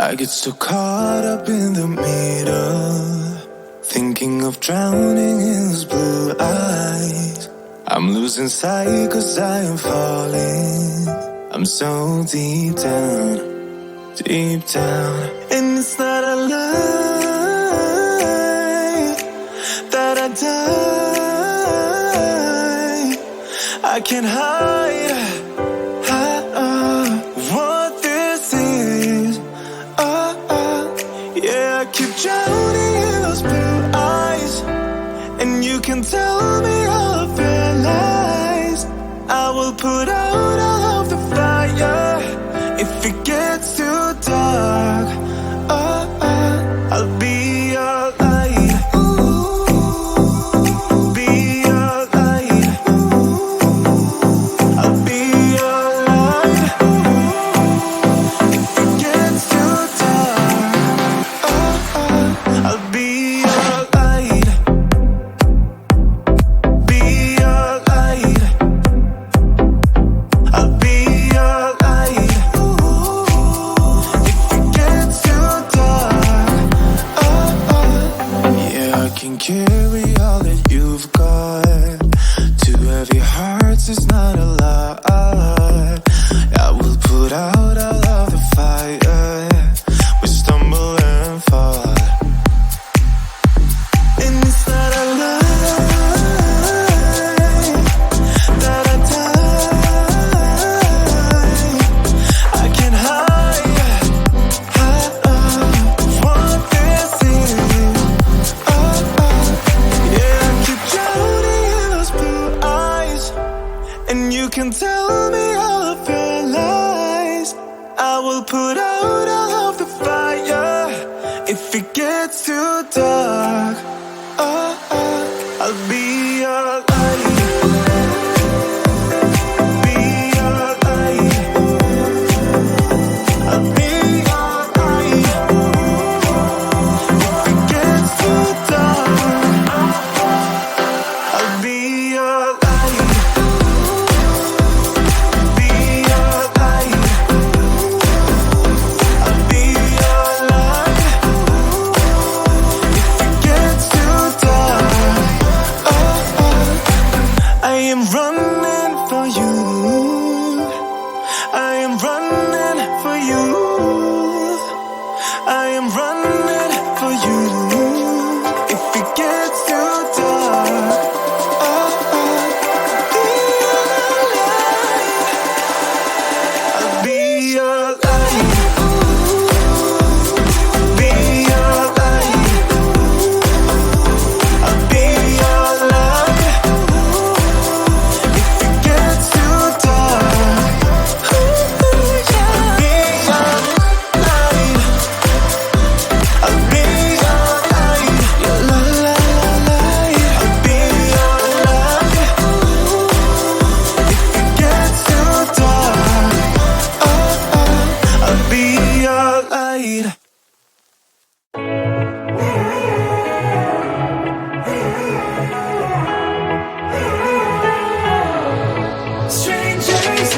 I get so caught up in the middle, thinking of drowning in those blue eyes. I'm losing sight cause I am falling. I'm so deep down, deep down. And it's not a lie that I die. I can't hide what this is. Yeah, I keep drowning in those blue eyes, and you can tell me all of your lies. I will put out all of the fire if it gets too dark. I'll be your light. Be your light. I'll be your light. If it gets too dark, I'll be your light. Be your light. I'll be your light. If it gets too dark, yeah, I can carry all that you've got. Two heavy hearts is not a lot. I will put out all of the fire. We stumble and fall, and it's not a lie that I die. I can't hide what this is. Yeah, I keep drowning in those blue eyes, and you can tell me all of your lies. I will put out all of the fire if it gets too dark. I'll be your light. Be your light. I'll be your light. If it gets too dark, I'll be your light. Be your light. I'll be your light. If it gets too dark, I am running for you. I am running for you. I am running for you. If it gets too dark, I'll be your light. Be your light. I'll be your light. If it gets too dark, I'll be your light. I'll be your light. Your light. I'll be your light. If it gets too dark, I'll be your light. Strangers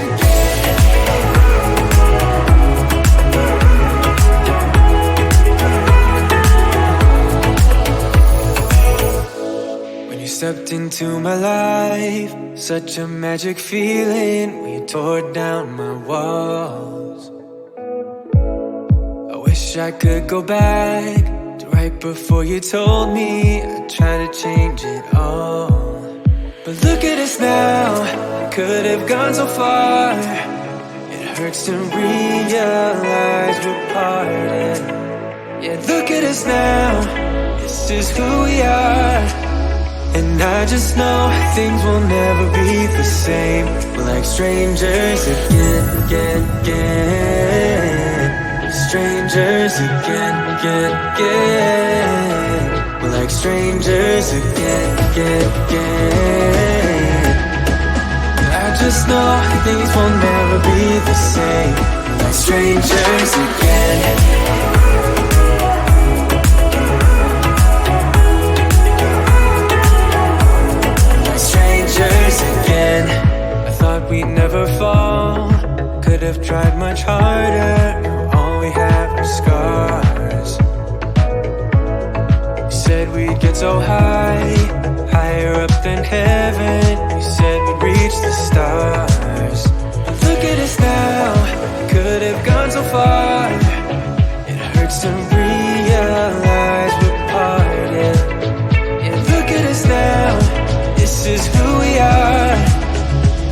When you stepped into my life, such a magic feeling when you tore down my walls. I wish I could go back to right before you told me I'd try to change it all. But look at us now, could have gone so far. It hurts to realize we're parted. Yeah, look at us now, this is who we are. And I just know things will never be the same. We're like strangers again, again, again. Strangers again, again, again. We're like strangers again, again, again. I just know things will never be the same. We're like strangers again. Again, I thought we'd never fall. Could have tried much harder. Now all we have are scars. far. It hurts to realize we're parted. And look at us now, this is who we are.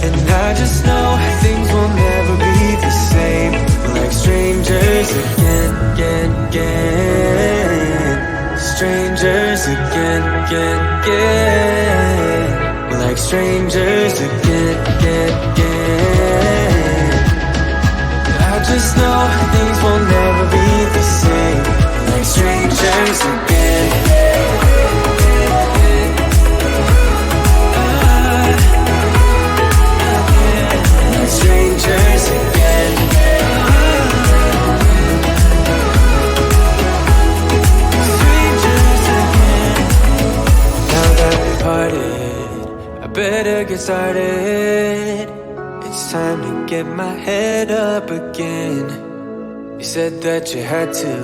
And I just know things will never be the same. Like strangers again, again, again. Strangers again, again, again. Like strangers again, again, again. I just know things will never be the same. Like strangers again. Like strangers again. Strangers again. Now that we parted, I better get started. It's time to get my head up again. You said that you had to,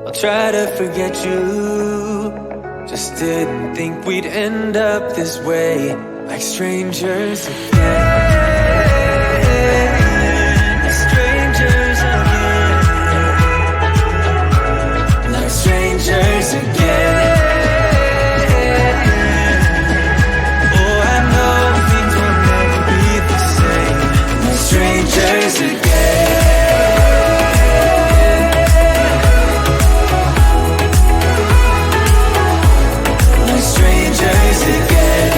I'll try to forget you. Just didn't think we'd end up this way. Like strangers again. Strangers again. Like strangers again. Strangers again. Like strangers again.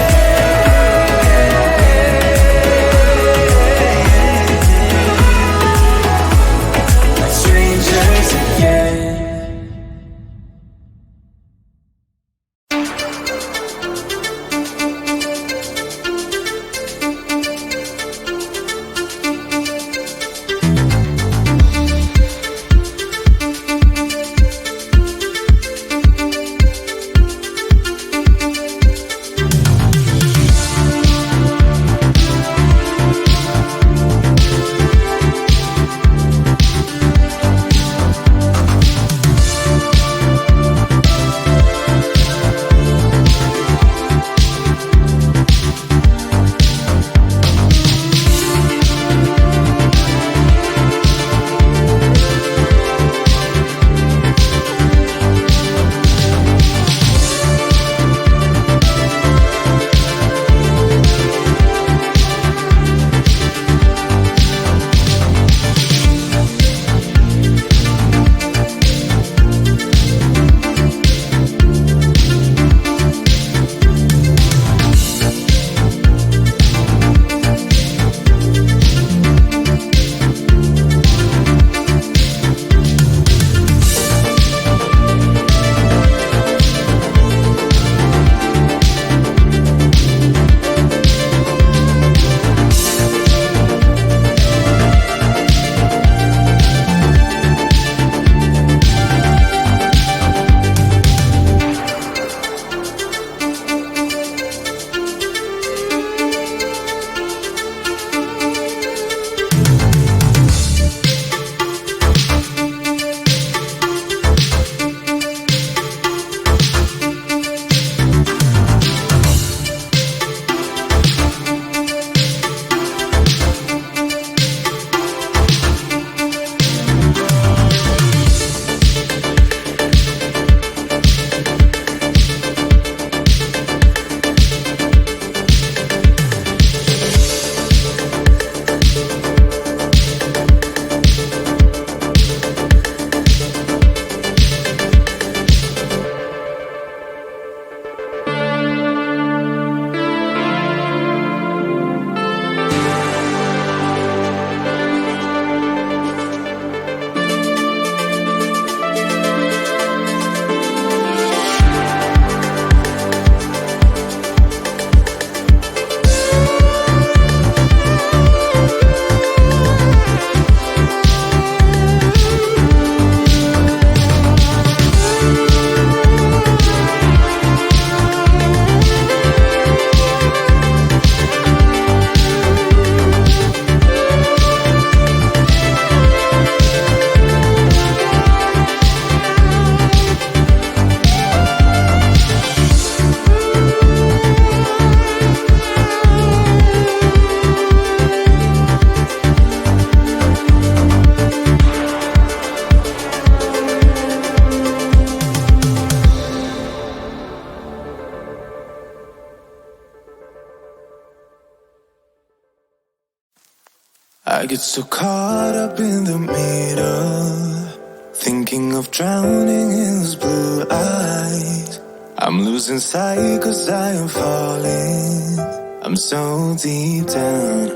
I get so caught up in the middle, thinking of drowning in those blue eyes. I'm losing sight 'cause I am falling. I'm so deep down,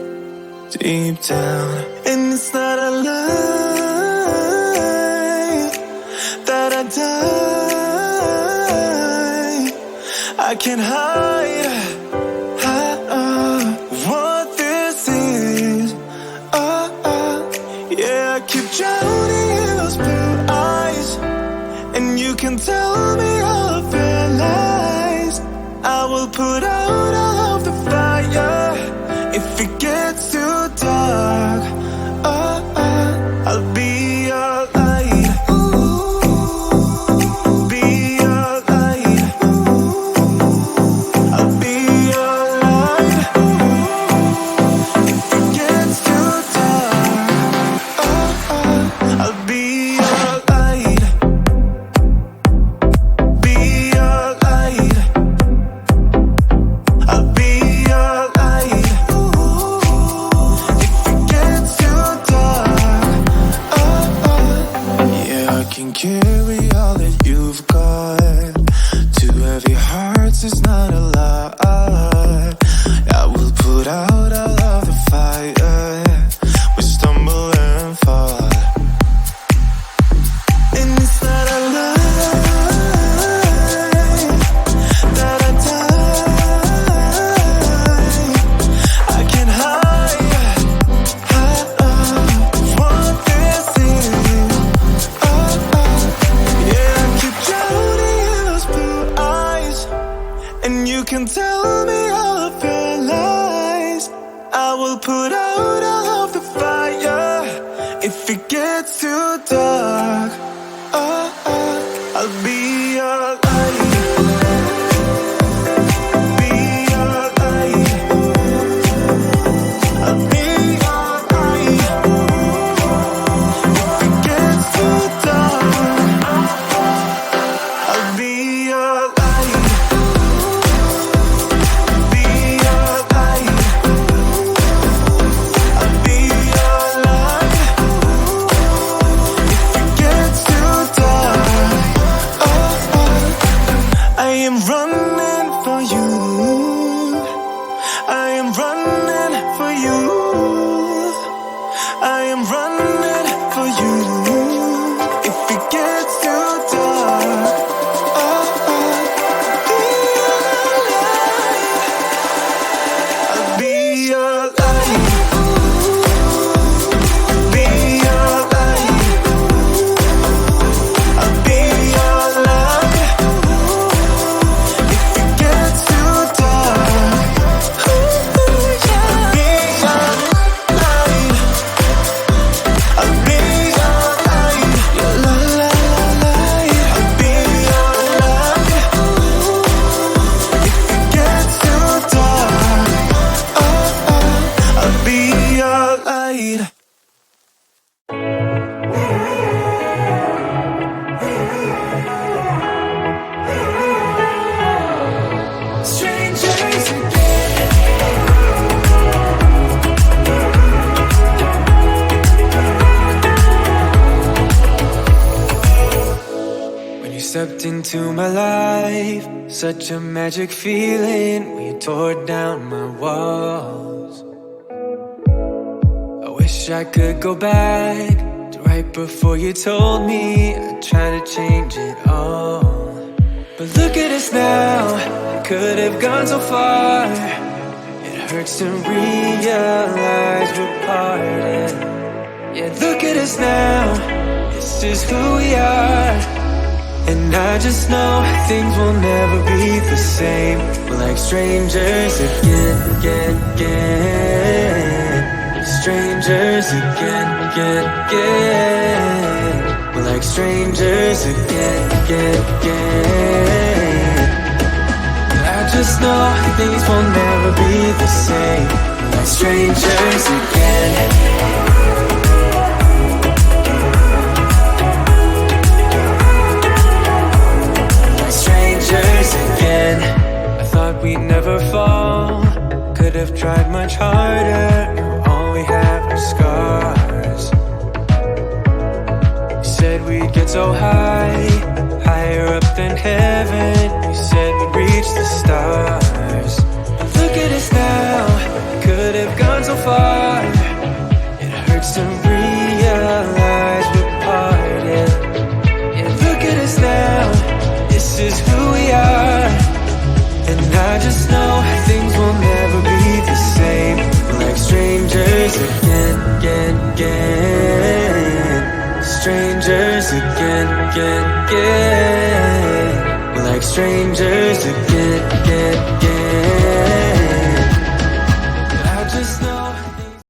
deep down. And it's not a lie that I die. I can't hide what this is. Yeah, I keep drowning in those blue eyes, and you can tell me all of your lies. I will put out all of the fire if it gets too dark. I'll be your light. Be your light. I'll be your light. If it gets too dark, I'll be your light. Be your light. I'll be your light. If it gets too dark, yeah, I can carry all that you've got. Two heavy hearts is not a lot. I will put out all of the fire. We stumble and fall, and it's not a lie that I die. I can't hide what this is. Yeah, I keep drowning in those blue eyes, and you can tell me all of your lies. I will put out all of the fire if it gets too dark. I'll be your light. Be your light. I'll be your light. If it gets too dark, I'll be your light. Be your light. I'll be your light. If it gets too dark, I am running for you. I am running for you. I am running for you. If it gets too dark, I'll be your light. Be your light. I'll be your light. If it gets too dark, I'll be your light. I'll be your light. Your light. I'll be your light. If it gets too dark, I'll be your light. Strangers again. When you stepped into my life, such a magic feeling when you tore down my walls. I wish I could go back to right before you told me I'd try to change it all. But look at us now, could have gone so far. It hurts to realize we're parted. Yeah, look at us now, this is who we are. And I just know things will never be the same. We're like strangers again, again, again. Strangers again, again, again. We're like strangers again, again, again. I just know things will never be the same. We're like strangers again. Again, I thought we'd never fall. Could have tried much harder. Now all we have are scars. said we'd get so high, higher up than heaven. We said we'd reach the stars. Look at us now, could have gone so far. It hurts to realize we're parted. And look at us now, this is who we are. And I just know things will never be the same. We're like strangers again, again, again. Strangers again, again, again. We're like strangers again, again, again.